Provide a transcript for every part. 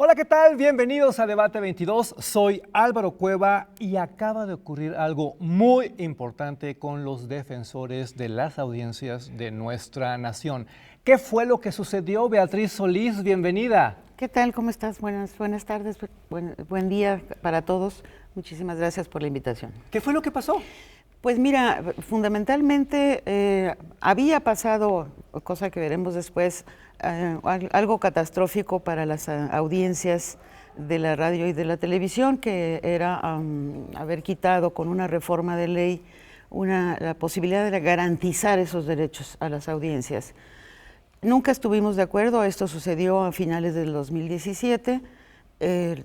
Hola, ¿qué tal? Bienvenidos a Debate 22. Soy Álvaro Cueva y acaba de ocurrir algo muy importante con los defensores de las audiencias de nuestra nación. ¿Qué fue lo que sucedió? Beatriz Solís, bienvenida. ¿Qué tal? ¿Cómo estás? Buenas tardes, buen día para todos. Muchísimas gracias por la invitación. ¿Qué fue lo que pasó? Pues mira, fundamentalmente había pasado, cosa que veremos después, algo catastrófico para las audiencias de la radio y de la televisión, que era haber quitado con una reforma de ley la posibilidad de garantizar esos derechos a las audiencias. Nunca estuvimos de acuerdo, esto sucedió a finales del 2017,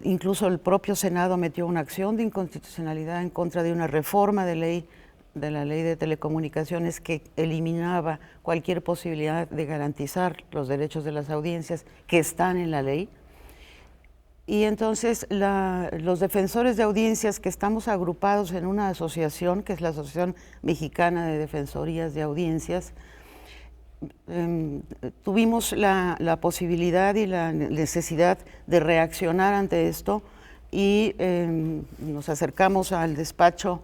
incluso el propio Senado metió una acción de inconstitucionalidad en contra de una reforma de la ley de telecomunicaciones que eliminaba cualquier posibilidad de garantizar los derechos de las audiencias que están en la ley. Y entonces los defensores de audiencias que estamos agrupados en una asociación, que es la Asociación Mexicana de Defensorías de Audiencias, tuvimos la posibilidad y la necesidad de reaccionar ante esto y nos acercamos al despacho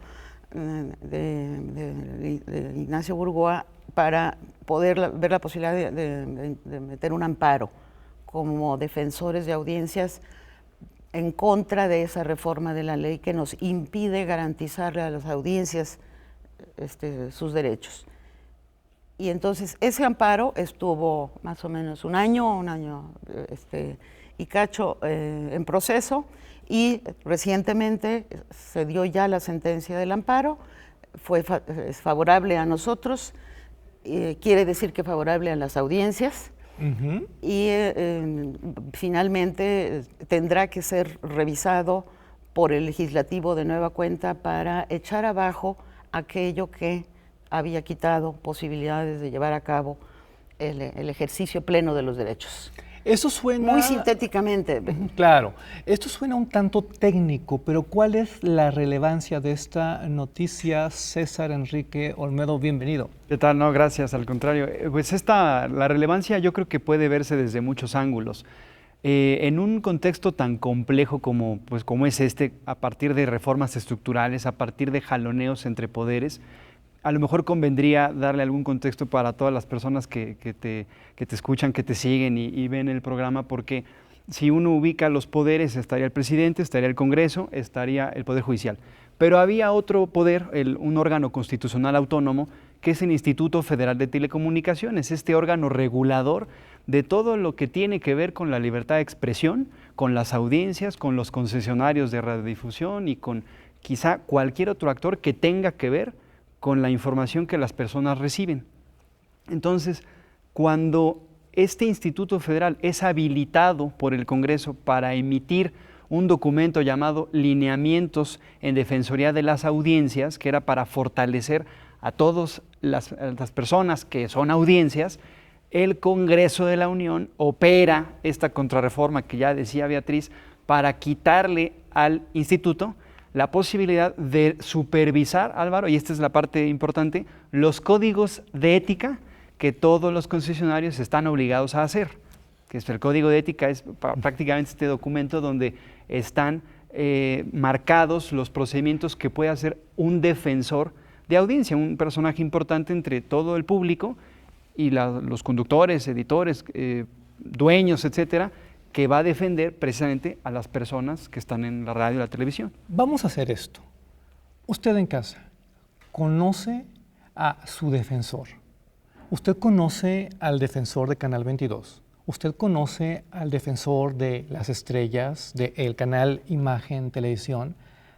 de Ignacio Burgoa para poder ver la posibilidad de meter un amparo como defensores de audiencias en contra de esa reforma de la ley que nos impide garantizarle a las audiencias sus derechos. Y entonces ese amparo estuvo más o menos un año y cacho en proceso, y recientemente se dio ya la sentencia del amparo, es favorable a nosotros, quiere decir que favorable a las audiencias, y finalmente tendrá que ser revisado por el legislativo de nueva cuenta para echar abajo aquello que había quitado posibilidades de llevar a cabo el ejercicio pleno de los derechos. Eso suena... Muy sintéticamente. Claro, esto suena un tanto técnico, pero ¿cuál es la relevancia de esta noticia? César Enrique Olmedo, bienvenido. ¿Qué tal? No, gracias, al contrario. Pues la relevancia yo creo que puede verse desde muchos ángulos. En un contexto tan complejo como es a partir de reformas estructurales, a partir de jaloneos entre poderes, a lo mejor convendría darle algún contexto para todas las personas que te escuchan, que te siguen y ven el programa, porque si uno ubica los poderes, estaría el presidente, estaría el Congreso, estaría el Poder Judicial. Pero había otro poder, un órgano constitucional autónomo, que es el Instituto Federal de Telecomunicaciones, este órgano regulador de todo lo que tiene que ver con la libertad de expresión, con las audiencias, con los concesionarios de radiodifusión y con quizá cualquier otro actor que tenga que ver con la información que las personas reciben. Entonces, cuando este Instituto Federal es habilitado por el Congreso para emitir un documento llamado Lineamientos en Defensoría de las Audiencias, que era para fortalecer a todas las personas que son audiencias, el Congreso de la Unión opera esta contrarreforma que ya decía Beatriz para quitarle al instituto la posibilidad de supervisar, Álvaro, y esta es la parte importante, los códigos de ética que todos los concesionarios están obligados a hacer. Que el código de ética es prácticamente este documento donde están marcados los procedimientos que puede hacer un defensor de audiencia, un personaje importante entre todo el público y los conductores, editores, dueños, etcétera, que va a defender precisamente a las personas que están en la radio y la televisión. Vamos a hacer esto. Usted en casa conoce a su defensor. Usted conoce al defensor de Canal 22. Usted conoce al defensor de Las Estrellas, del canal Imagen Televisión.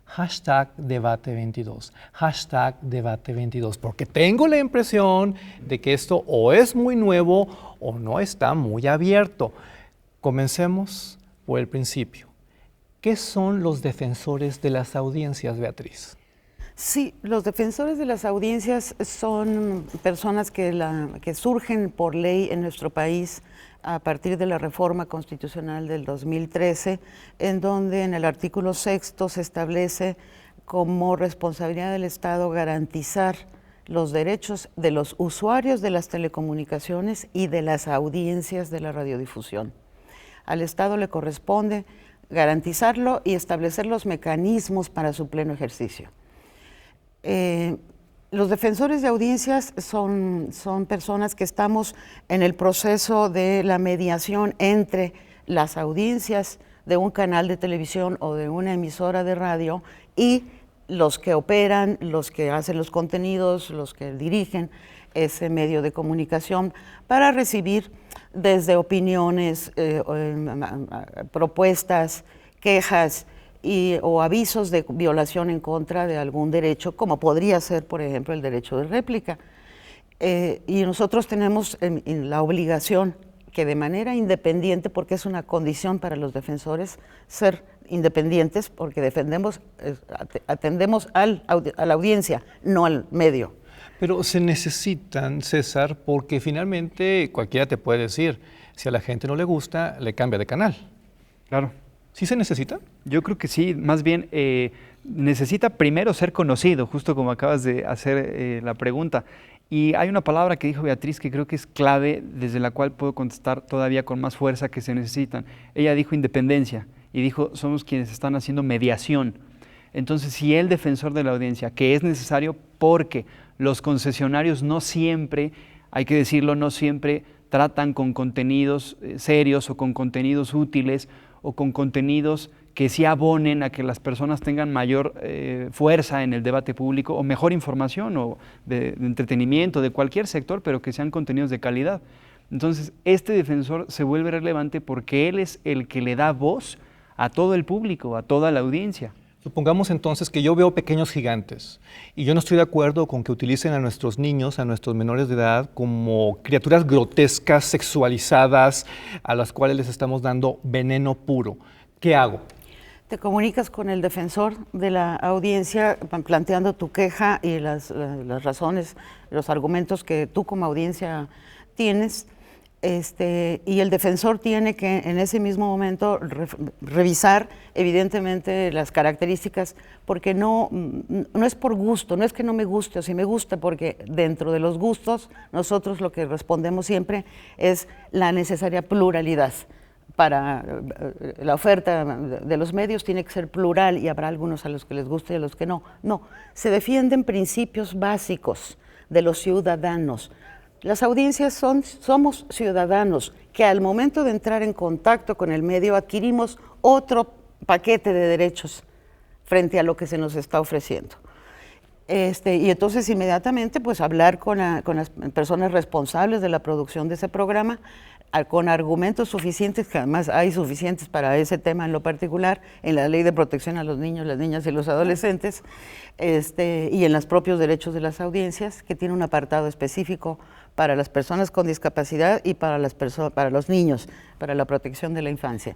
#Debate22, #Debate22, porque tengo la impresión de que esto o es muy nuevo o no está muy abierto. Comencemos por el principio. ¿Qué son los defensores de las audiencias, Beatriz? Sí, los defensores de las audiencias son personas que surgen por ley en nuestro país a partir de la reforma constitucional del 2013, en donde en el artículo 6º se establece como responsabilidad del Estado garantizar los derechos de los usuarios de las telecomunicaciones y de las audiencias de la radiodifusión. Al Estado le corresponde garantizarlo y establecer los mecanismos para su pleno ejercicio. Los defensores de audiencias son personas que estamos en el proceso de la mediación entre las audiencias de un canal de televisión o de una emisora de radio y los que operan, los que hacen los contenidos, los que dirigen ese medio de comunicación, para recibir desde opiniones, propuestas, quejas o avisos de violación en contra de algún derecho, como podría ser, por ejemplo, el derecho de réplica. Y nosotros tenemos la obligación que de manera independiente, porque es una condición para los defensores ser independientes, porque atendemos a la audiencia, no al medio. Pero se necesitan, César, porque finalmente cualquiera te puede decir, si a la gente no le gusta, le cambia de canal. Claro. ¿Sí se necesita? Yo creo que sí, más bien necesita primero ser conocido, justo como acabas de hacer la pregunta. Y hay una palabra que dijo Beatriz que creo que es clave, desde la cual puedo contestar todavía con más fuerza que se necesitan. Ella dijo independencia y dijo, somos quienes están haciendo mediación. Entonces, si el defensor de la audiencia, que es necesario porque los concesionarios no siempre, hay que decirlo, no siempre tratan con contenidos serios o con contenidos útiles o con contenidos que sí abonen a que las personas tengan mayor fuerza en el debate público o mejor información o de entretenimiento de cualquier sector, pero que sean contenidos de calidad. Entonces, este defensor se vuelve relevante porque él es el que le da voz a todo el público, a toda la audiencia. Supongamos entonces que yo veo Pequeños Gigantes y yo no estoy de acuerdo con que utilicen a nuestros niños, a nuestros menores de edad, como criaturas grotescas, sexualizadas, a las cuales les estamos dando veneno puro. ¿Qué hago? Te comunicas con el defensor de la audiencia planteando tu queja y las razones, los argumentos que tú como audiencia tienes. Y el defensor tiene que en ese mismo momento revisar evidentemente las características, porque no es por gusto, no es que no me guste o si me gusta, porque dentro de los gustos nosotros lo que respondemos siempre es la necesaria pluralidad. Para la oferta de los medios tiene que ser plural y habrá algunos a los que les guste y a los que no. No, se defienden principios básicos de los ciudadanos. Las audiencias somos ciudadanos que al momento de entrar en contacto con el medio adquirimos otro paquete de derechos frente a lo que se nos está ofreciendo. Y entonces inmediatamente pues hablar con las personas responsables de la producción de ese programa, con argumentos suficientes, que además hay suficientes para ese tema en lo particular, en la Ley de Protección a los Niños, las Niñas y los Adolescentes, y en los propios derechos de las audiencias, que tiene un apartado específico para las personas con discapacidad y para los niños, para la protección de la infancia.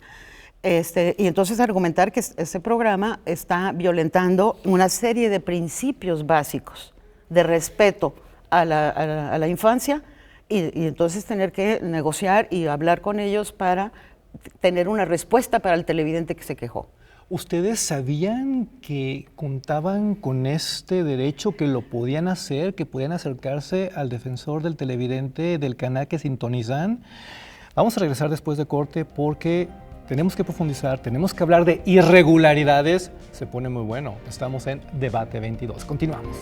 Y entonces argumentar que ese programa está violentando una serie de principios básicos de respeto a la infancia y entonces tener que negociar y hablar con ellos para tener una respuesta para el televidente que se quejó. ¿Ustedes sabían que contaban con este derecho, que lo podían hacer, que podían acercarse al defensor del televidente del canal que sintonizan? Vamos a regresar después de corte porque tenemos que profundizar, tenemos que hablar de irregularidades. Se pone muy bueno. Estamos en Debate 22. Continuamos.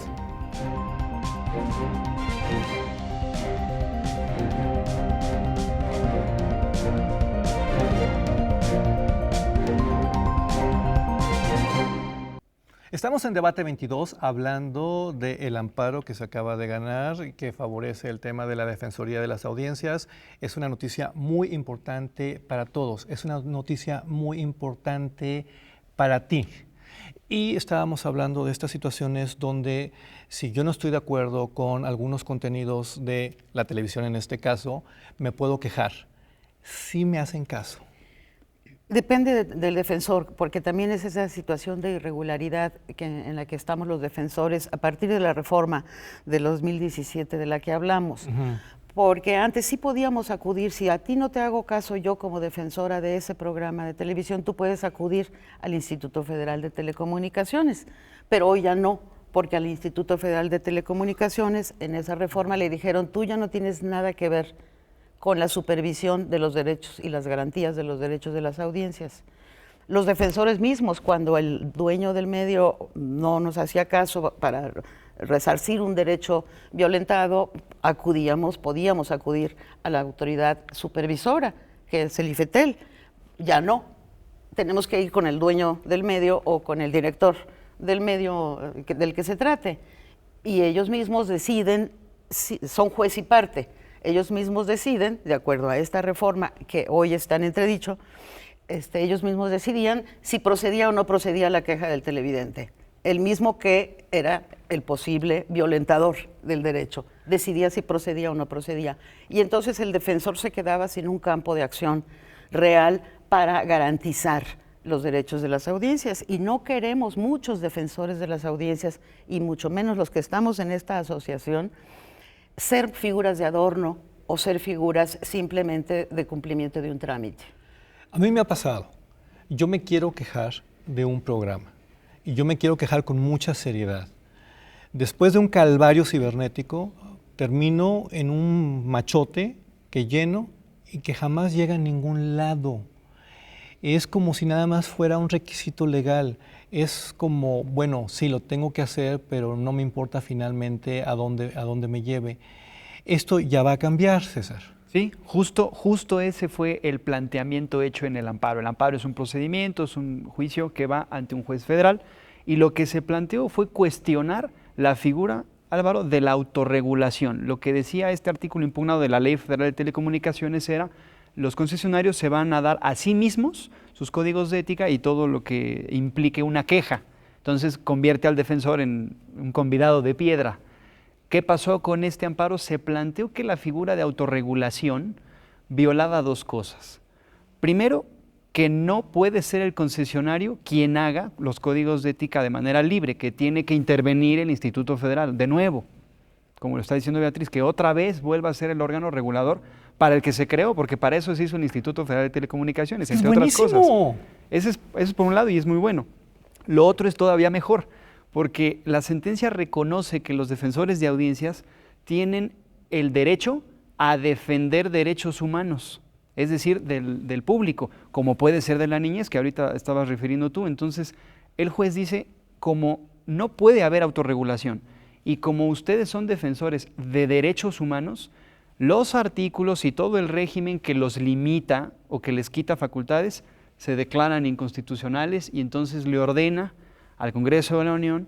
Estamos en Debate 22 hablando del amparo que se acaba de ganar y que favorece el tema de la Defensoría de las Audiencias. Es una noticia muy importante para todos, es una noticia muy importante para ti. Y estábamos hablando de estas situaciones donde si yo no estoy de acuerdo con algunos contenidos de la televisión en este caso, me puedo quejar. Sí me hacen caso. Depende del defensor, porque también es esa situación de irregularidad en la que estamos los defensores a partir de la reforma del 2017 de la que hablamos. Porque antes sí podíamos acudir, si a ti no te hago caso yo como defensora de ese programa de televisión, tú puedes acudir al Instituto Federal de Telecomunicaciones, pero hoy ya no, porque al Instituto Federal de Telecomunicaciones en esa reforma le dijeron, tú ya no tienes nada que ver con la supervisión de los derechos y las garantías de los derechos de las audiencias. Los defensores mismos, cuando el dueño del medio no nos hacía caso para resarcir un derecho violentado, podíamos acudir a la autoridad supervisora, que es el IFETEL. Ya no, tenemos que ir con el dueño del medio o con el director del medio del que se trate. Y ellos mismos deciden, son juez y parte, ellos mismos deciden, de acuerdo a esta reforma que hoy está en entredicho, ellos mismos decidían si procedía o no procedía la queja del televidente. El mismo que era el posible violentador del derecho, decidía si procedía o no procedía. Y entonces el defensor se quedaba sin un campo de acción real para garantizar los derechos de las audiencias. Y no queremos muchos defensores de las audiencias, y mucho menos los que estamos en esta asociación, ser figuras de adorno o ser figuras simplemente de cumplimiento de un trámite. A mí me ha pasado. Yo me quiero quejar de un programa y yo me quiero quejar con mucha seriedad. Después de un calvario cibernético, termino en un machote que lleno y que jamás llega a ningún lado. Es como si nada más fuera un requisito legal. Es como, bueno, sí, lo tengo que hacer, pero no me importa finalmente a dónde me lleve. Esto ya va a cambiar, César. Sí, justo ese fue el planteamiento hecho en el amparo. El amparo es un procedimiento, es un juicio que va ante un juez federal, y lo que se planteó fue cuestionar la figura, Álvaro, de la autorregulación. Lo que decía este artículo impugnado de la Ley Federal de Telecomunicaciones era: los concesionarios se van a dar a sí mismos sus códigos de ética y todo lo que implique una queja. Entonces convierte al defensor en un convidado de piedra. ¿Qué pasó con este amparo? Se planteó que la figura de autorregulación violaba dos cosas. Primero, que no puede ser el concesionario quien haga los códigos de ética de manera libre, que tiene que intervenir el Instituto Federal. De nuevo, como lo está diciendo Beatriz, que otra vez vuelva a ser el órgano regulador para el que se creó, porque para eso se hizo el Instituto Federal de Telecomunicaciones, entre otras cosas. Eso es por un lado, y es muy bueno. Lo otro es todavía mejor, porque la sentencia reconoce que los defensores de audiencias tienen el derecho a defender derechos humanos, es decir, del público, como puede ser de la niñez, que ahorita estabas refiriendo tú. Entonces, el juez dice, como no puede haber autorregulación y como ustedes son defensores de derechos humanos, los artículos y todo el régimen que los limita o que les quita facultades se declaran inconstitucionales, y entonces le ordena al Congreso de la Unión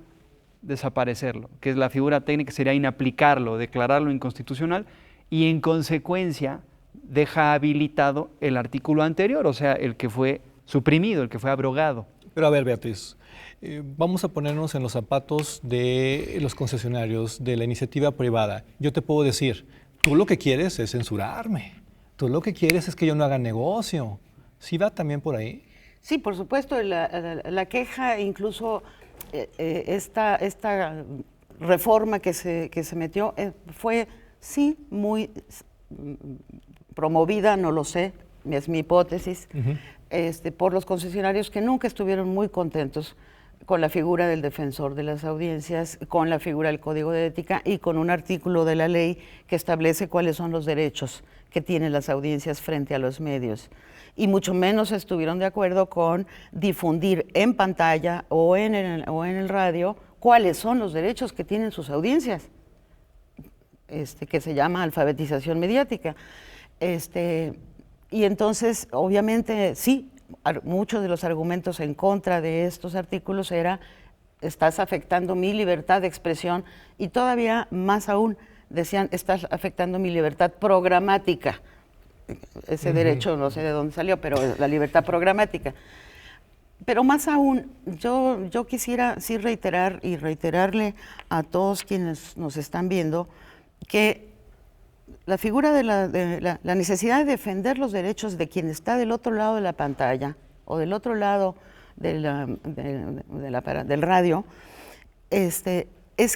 desaparecerlo, que es la figura técnica, sería inaplicarlo, declararlo inconstitucional, y en consecuencia deja habilitado el artículo anterior, o sea, el que fue suprimido, el que fue abrogado. Pero a ver, Beatriz, vamos a ponernos en los zapatos de los concesionarios, de la iniciativa privada. Yo te puedo decir, tú lo que quieres es censurarme, tú lo que quieres es que yo no haga negocio. ¿Sí va también por ahí? Sí, por supuesto, la queja, incluso esta reforma que se metió fue, sí, muy promovida, no lo sé, es mi hipótesis, por los concesionarios que nunca estuvieron muy contentos con la figura del defensor de las audiencias, con la figura del Código de Ética y con un artículo de la ley que establece cuáles son los derechos que tienen las audiencias frente a los medios. Y mucho menos estuvieron de acuerdo con difundir en pantalla o en el radio cuáles son los derechos que tienen sus audiencias, que se llama alfabetización mediática. Y entonces, obviamente, sí, muchos de los argumentos en contra de estos artículos era: estás afectando mi libertad de expresión, y todavía más aún decían, estás afectando mi libertad programática. Ese derecho no sé de dónde salió, pero la libertad programática. Pero más aún, yo quisiera sí reiterarle a todos quienes nos están viendo que la figura de la necesidad de defender los derechos de quien está del otro lado de la pantalla o del otro lado del radio, es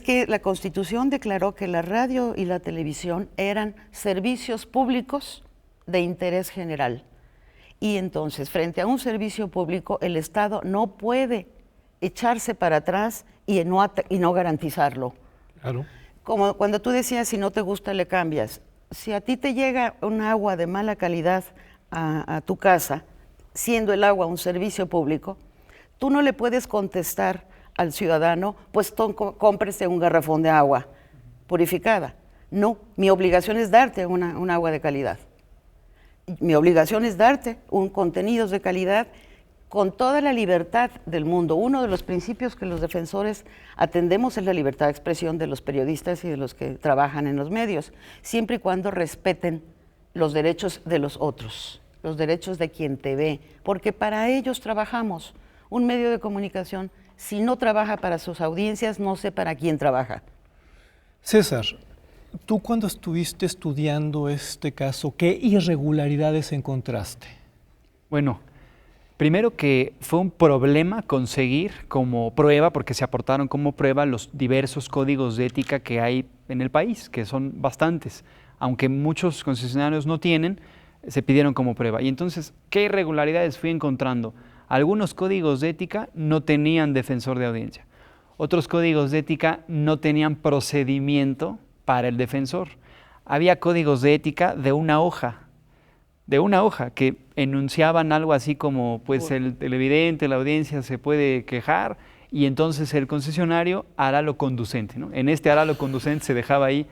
que la Constitución declaró que la radio y la televisión eran servicios públicos de interés general. Y entonces, frente a un servicio público, el Estado no puede echarse para atrás y no garantizarlo. Claro. Como cuando tú decías, si no te gusta, le cambias. si a ti te llega un agua de mala calidad a tu casa, siendo el agua un servicio público, tú no le puedes contestar al ciudadano, pues cómprese un garrafón de agua purificada. No, mi obligación es darte un agua de calidad. Mi obligación es darte un contenidos de calidad con toda la libertad del mundo. Uno de los principios que los defensores atendemos es la libertad de expresión de los periodistas y de los que trabajan en los medios, siempre y cuando respeten los derechos de los otros, los derechos de quien te ve, porque para ellos trabajamos. Un medio de comunicación, si no trabaja para sus audiencias, no sé para quién trabaja. César, tú cuando estuviste estudiando este caso, ¿qué irregularidades encontraste? Bueno, primero que fue un problema conseguir como prueba, porque se aportaron como prueba los diversos códigos de ética que hay en el país, que son bastantes. Aunque muchos concesionarios no tienen, se pidieron como prueba. Y entonces, ¿qué irregularidades fui encontrando? Algunos códigos de ética no tenían defensor de audiencia. Otros códigos de ética no tenían procedimiento para el defensor. Había códigos de ética de una hoja que enunciaban algo así como, pues el televidente, la audiencia se puede quejar y entonces el concesionario hará lo conducente, ¿no? En este hará lo conducente se dejaba ahí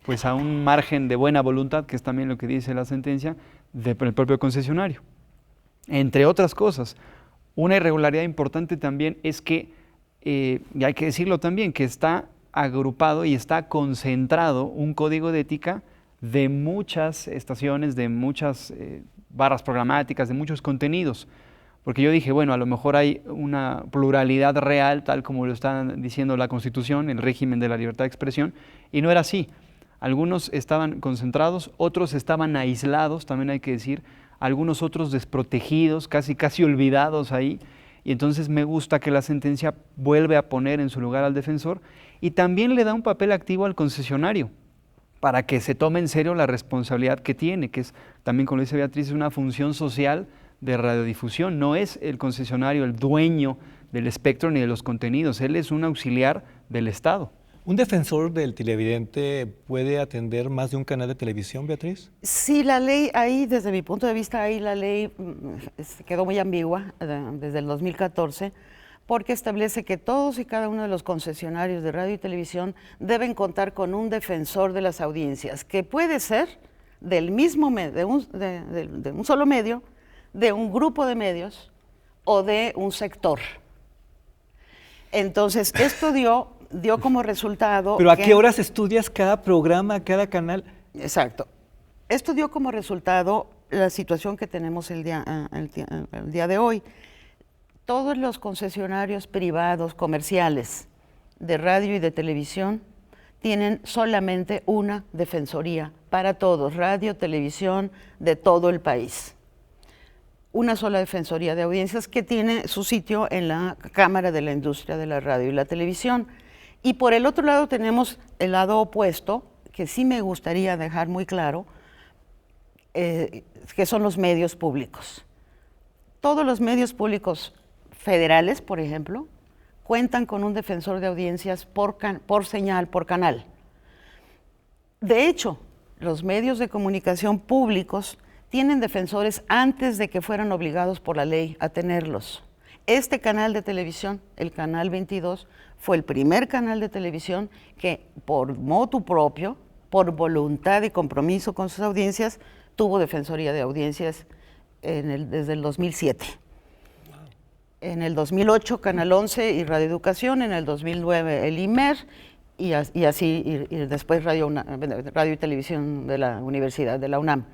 pues a un margen de buena voluntad, que es también lo que dice la sentencia, del propio concesionario. Entre otras cosas, una irregularidad importante también es que, y hay que decirlo también, que está agrupado y está concentrado un código de ética de muchas estaciones, de muchas barras programáticas, de muchos contenidos. Porque yo dije, bueno, a lo mejor hay una pluralidad real, tal como lo está diciendo la Constitución, el régimen de la libertad de expresión, y no era así. Algunos estaban concentrados, otros estaban aislados, también hay que decir, algunos otros desprotegidos, casi olvidados ahí, y entonces me gusta que la sentencia vuelve a poner en su lugar al defensor y también le da un papel activo al concesionario para que se tome en serio la responsabilidad que tiene, que es también, como dice Beatriz, una función social de radiodifusión. No es el concesionario el dueño del espectro ni de los contenidos, él es un auxiliar del Estado. ¿Un defensor del televidente puede atender más de un canal de televisión, Beatriz? Sí, la ley ahí, desde mi punto de vista, ahí la ley quedó muy ambigua desde el 2014, porque establece que todos y cada uno de los concesionarios de radio y televisión deben contar con un defensor de las audiencias, que puede ser del mismo de un solo medio, de un grupo de medios o de un sector. Entonces, esto dio como resultado... ¿Pero a qué horas estudias cada programa, cada canal? Exacto. Esto dio como resultado la situación que tenemos el día de hoy. Todos los concesionarios privados, comerciales, de radio y de televisión, tienen solamente una defensoría para todos, radio, televisión, de todo el país. Una sola defensoría de audiencias que tiene su sitio en la Cámara de la Industria de la Radio y la Televisión. Y por el otro lado tenemos el lado opuesto, que sí me gustaría dejar muy claro, que son los medios públicos. Todos los medios públicos federales, por ejemplo, cuentan con un defensor de audiencias por señal, por canal. De hecho, los medios de comunicación públicos tienen defensores antes de que fueran obligados por la ley a tenerlos. Este canal de televisión, el Canal 22, fue el primer canal de televisión que por motu propio, por voluntad y compromiso con sus audiencias, tuvo defensoría de audiencias desde el 2007. En el 2008 Canal 11 y Radio Educación, en el 2009 el IMER y después Radio y Televisión de la Universidad de la UNAM.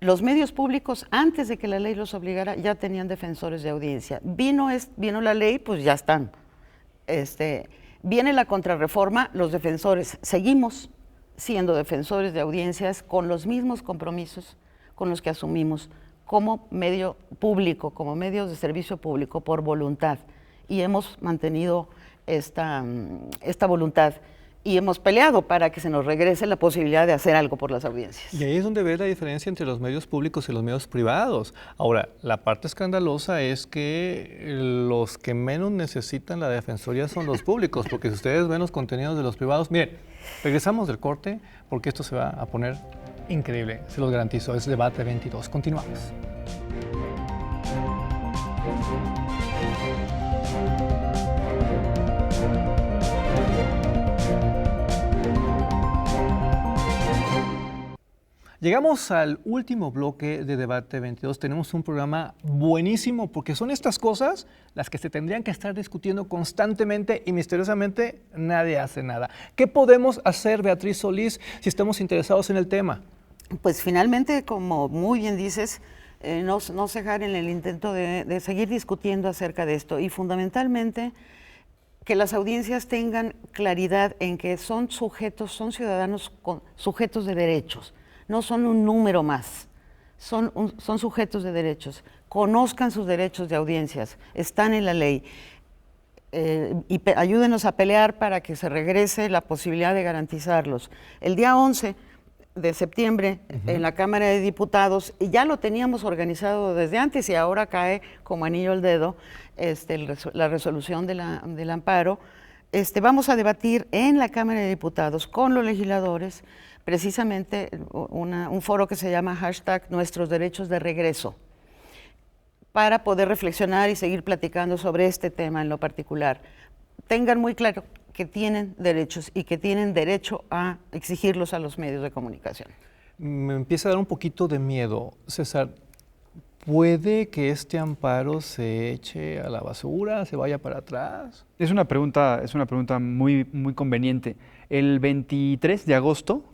Los medios públicos, antes de que la ley los obligara, ya tenían defensores de audiencia. Vino la ley, pues ya están. Viene la contrarreforma, los defensores seguimos siendo defensores de audiencias con los mismos compromisos con los que asumimos como medio público, como medios de servicio público por voluntad. Y hemos mantenido esta voluntad y hemos peleado para que se nos regrese la posibilidad de hacer algo por las audiencias. Y ahí es donde ves la diferencia entre los medios públicos y los medios privados. Ahora, la parte escandalosa es que los que menos necesitan la defensoría son los públicos, porque si ustedes ven los contenidos de los privados, miren, regresamos del corte porque esto se va a poner increíble, se los garantizo, es Debate 22. Continuamos. Llegamos al último bloque de Debate 22. Tenemos un programa buenísimo porque son estas cosas las que se tendrían que estar discutiendo constantemente y misteriosamente nadie hace nada. ¿Qué podemos hacer, Beatriz Solís, si estamos interesados en el tema? Pues finalmente, como muy bien dices, no cejar en el intento de seguir discutiendo acerca de esto y fundamentalmente que las audiencias tengan claridad en que son sujetos, son ciudadanos sujetos de derechos. No son un número más, son sujetos de derechos. Conozcan sus derechos de audiencias, están en la ley. Y ayúdenos a pelear para que se regrese la posibilidad de garantizarlos. El día 11 de septiembre en la Cámara de Diputados, y ya lo teníamos organizado desde antes y ahora cae como anillo al dedo la resolución del amparo, vamos a debatir en la Cámara de Diputados con los legisladores precisamente un foro que se llama #Nuestros Derechos de Regreso, para poder reflexionar y seguir platicando sobre este tema en lo particular. Tengan muy claro que tienen derechos y que tienen derecho a exigirlos a los medios de comunicación. Me empieza a dar un poquito de miedo, César. ¿Puede que este amparo se eche a la basura, se vaya para atrás? Es una pregunta muy, muy conveniente. El 23 de agosto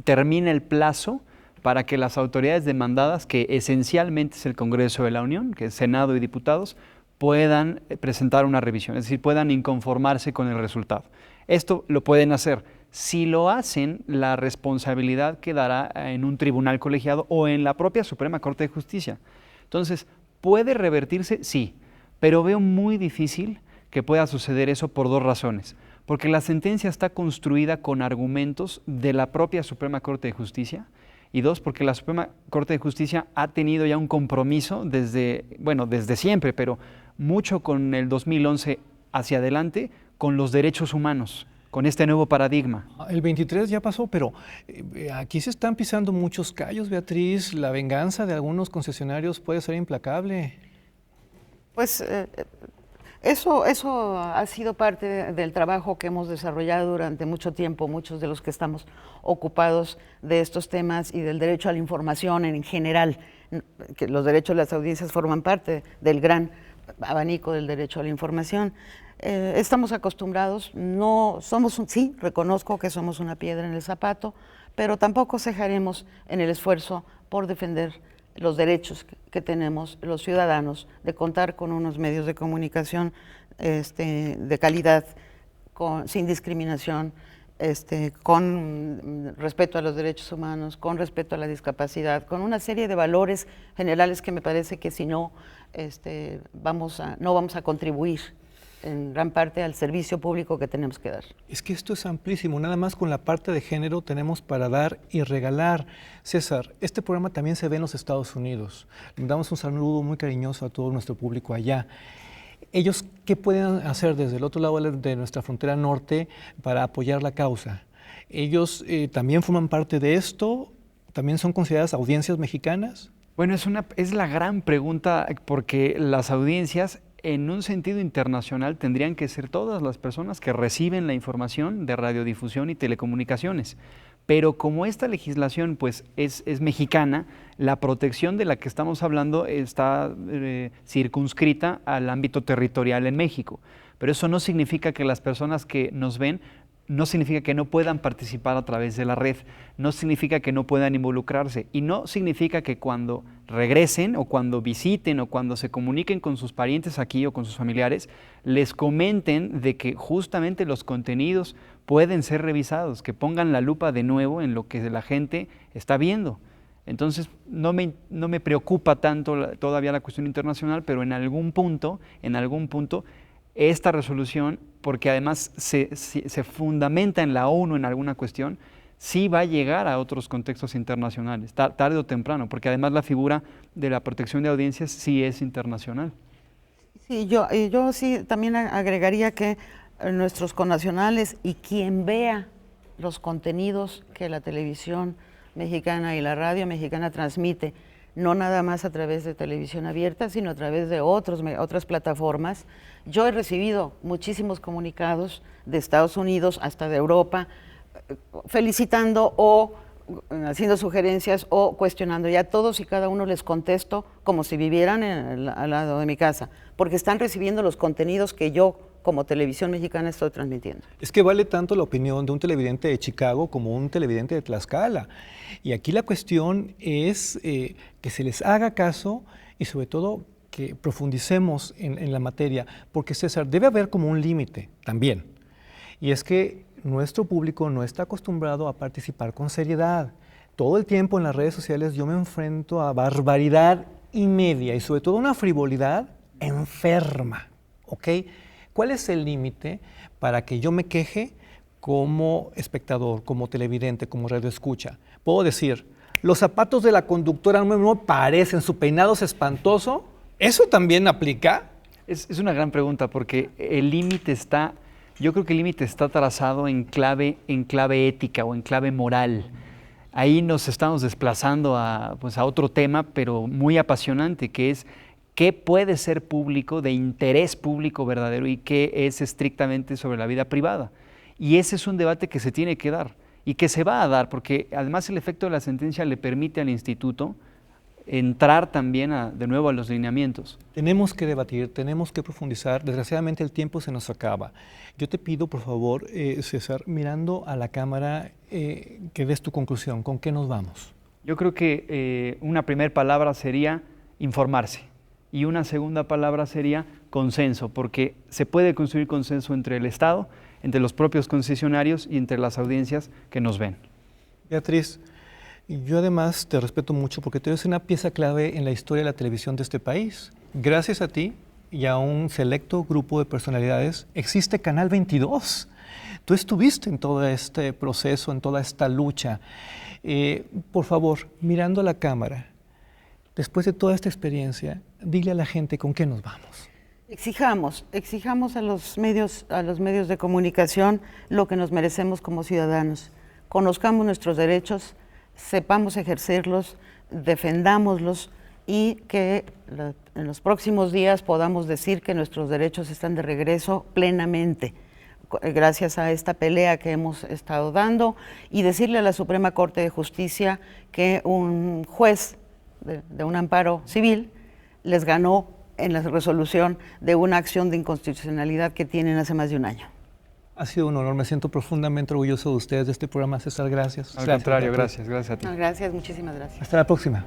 termina el plazo para que las autoridades demandadas, que esencialmente es el Congreso de la Unión, que es Senado y diputados, puedan presentar una revisión, es decir, puedan inconformarse con el resultado. Esto lo pueden hacer. Si lo hacen, la responsabilidad quedará en un tribunal colegiado o en la propia Suprema Corte de Justicia. Entonces, ¿puede revertirse? Sí, pero veo muy difícil que pueda suceder eso por dos razones. Porque la sentencia está construida con argumentos de la propia Suprema Corte de Justicia, y dos, porque la Suprema Corte de Justicia ha tenido ya un compromiso desde siempre, pero mucho con el 2011 hacia adelante, con los derechos humanos, con este nuevo paradigma. El 23 ya pasó, pero aquí se están pisando muchos callos, Beatriz. La venganza de algunos concesionarios puede ser implacable. Pues eso ha sido parte del trabajo que hemos desarrollado durante mucho tiempo, muchos de los que estamos ocupados de estos temas y del derecho a la información en general, que los derechos de las audiencias forman parte del gran abanico del derecho a la información. Estamos acostumbrados, sí, reconozco que somos una piedra en el zapato, pero tampoco cejaremos en el esfuerzo por defender los derechos que tenemos los ciudadanos de contar con unos medios de comunicación de calidad, sin discriminación, con respeto a los derechos humanos, con respeto a la discapacidad, con una serie de valores generales que me parece que si no, no vamos a contribuir en gran parte al servicio público que tenemos que dar. Es que esto es amplísimo, nada más con la parte de género tenemos para dar y regalar. César, este programa también se ve en los Estados Unidos. Le damos un saludo muy cariñoso a todo nuestro público allá. Ellos, ¿qué pueden hacer desde el otro lado de nuestra frontera norte para apoyar la causa? Ellos también forman parte de esto, también son consideradas audiencias mexicanas. Bueno, es la gran pregunta, porque las audiencias en un sentido internacional tendrían que ser todas las personas que reciben la información de radiodifusión y telecomunicaciones. Pero como esta legislación pues, es mexicana, la protección de la que estamos hablando está circunscrita al ámbito territorial en México. Pero eso no significa que las personas que nos ven, no significa que no puedan participar a través de la red, no significa que no puedan involucrarse y no significa que cuando regresen o cuando visiten o cuando se comuniquen con sus parientes aquí o con sus familiares, les comenten de que justamente los contenidos pueden ser revisados, que pongan la lupa de nuevo en lo que la gente está viendo. Entonces, no me preocupa tanto todavía la cuestión internacional, pero en algún punto, esta resolución, porque además se fundamenta en la ONU en alguna cuestión, sí va a llegar a otros contextos internacionales, tarde o temprano, porque además la figura de la protección de audiencias sí es internacional. Sí, yo sí también agregaría que nuestros connacionales y quien vea los contenidos que la televisión Mexicana y la radio mexicana transmite no nada más a través de televisión abierta, sino a través de otras plataformas. Yo he recibido muchísimos comunicados de Estados Unidos hasta de Europa, felicitando o haciendo sugerencias o cuestionando. Y a todos y cada uno les contesto como si vivieran al lado de mi casa, porque están recibiendo los contenidos que yo, como Televisión Mexicana, estoy transmitiendo. Es que vale tanto la opinión de un televidente de Chicago como un televidente de Tlaxcala. Y aquí la cuestión es que se les haga caso y sobre todo que profundicemos en la materia, porque César, debe haber como un límite también. Y es que nuestro público no está acostumbrado a participar con seriedad. Todo el tiempo en las redes sociales yo me enfrento a barbaridad y media y sobre todo una frivolidad enferma, ¿ok? ¿Cuál es el límite para que yo me queje como espectador, como televidente, como radioescucha? Puedo decir, los zapatos de la conductora no me parecen, su peinado es espantoso. ¿Eso también aplica? Es una gran pregunta porque el límite está, yo creo que el límite está trazado en clave ética o en clave moral. Ahí nos estamos desplazando a otro tema, pero muy apasionante, que es qué puede ser público, de interés público verdadero, y qué es estrictamente sobre la vida privada. Y ese es un debate que se tiene que dar y que se va a dar, porque además el efecto de la sentencia le permite al instituto entrar también de nuevo a los lineamientos. Tenemos que debatir, tenemos que profundizar. Desgraciadamente el tiempo se nos acaba. Yo te pido, por favor, César, mirando a la cámara, que des tu conclusión. ¿Con qué nos vamos? Yo creo que una primera palabra sería informarse y una segunda palabra sería consenso, porque se puede construir consenso entre el Estado, entre los propios concesionarios y entre las audiencias que nos ven. Beatriz, yo además te respeto mucho porque tú eres una pieza clave en la historia de la televisión de este país. Gracias a ti y a un selecto grupo de personalidades existe Canal 22. Tú estuviste en todo este proceso, en toda esta lucha. Por favor, mirando a la cámara, después de toda esta experiencia, dile a la gente con qué nos vamos. Exijamos a los medios de comunicación lo que nos merecemos como ciudadanos. Conozcamos nuestros derechos, sepamos ejercerlos, defendámoslos y que en los próximos días podamos decir que nuestros derechos están de regreso plenamente, gracias a esta pelea que hemos estado dando, y decirle a la Suprema Corte de Justicia que un juez de un amparo civil les ganó en la resolución de una acción de inconstitucionalidad que tienen hace más de un año. Ha sido un honor, me siento profundamente orgulloso de ustedes, de este programa, César, gracias. Al contrario, gracias a ti. Gracias, muchísimas gracias. Hasta la próxima.